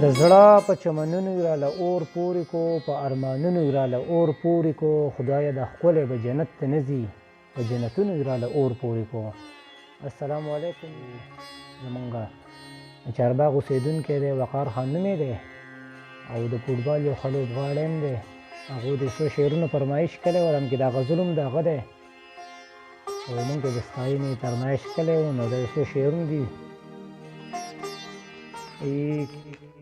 د زړه په چمنونو یې راله اور پورې کو، په ارمانونو یې راله اور پورې کو. خدایه دا ښکلی به جنت ته نه ځي، په جنتونو یې راله اور پورې کو. السلام علیکم. زمونږ د چارباغ اوسېدونکی دی، وقار خان نوم یې دی او د فوټبال یو ښه لوبغاړی هم دی. هغوی د څو شعرونو فرمایش کړی و، همکې دا غزل هم د هغه دی او مونږ ته د ستاینې فرمایش کړی و. نو دا یو څو شعرونه دي.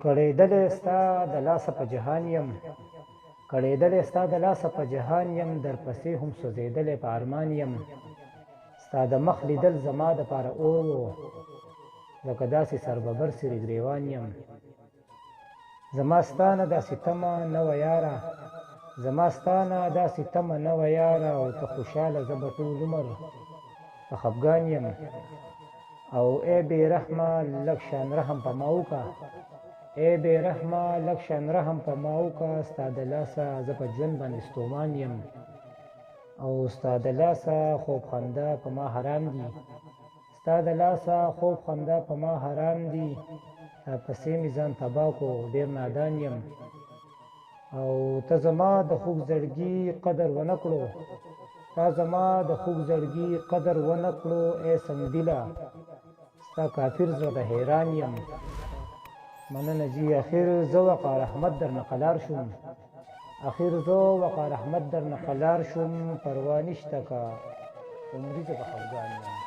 کړېدلی ستا د لاسه په جهان یم، کړېدلی ستا د لاسه په جهان یم، در پسې هم سوځېدلی په ارمان یم. ستا د مخ لیدل زما دپاره اور و، لکه داسې سرببر سرې ګریوان یم. زما ستا نه داسې تمه نه وه یاره، زما ستا نه داسې تمه نه وه یاره، او ته خوشحاله زه به ټول عمر په خفګان یم. او ای بې رحمه لږ شان رحم په ما وکړه، ای بې رحمه لږ شان رحم په ما وکړه. ستا د لاسه زه په ژوند باندې ستومان یم، او ستا د لاسه خوب خندا په ما حرام دي، ستا د لاسه خوب خندا په ما حرام دي. تا پسې مې ځان تباه کو، ډېر نادان یم. او ته زما د خوږ زړګي قدر ونه کړو، تا زما د خوږ زړګي قدر ونه کړو. ای سنګدله ستا کافر زړه د حیران یم. مننه جي. اخر زه وقار احمد در نه قلار شوم، اخر زه وقار احمد در نه قلار شوم. پروا نشته که عمري زه په خفګان یم.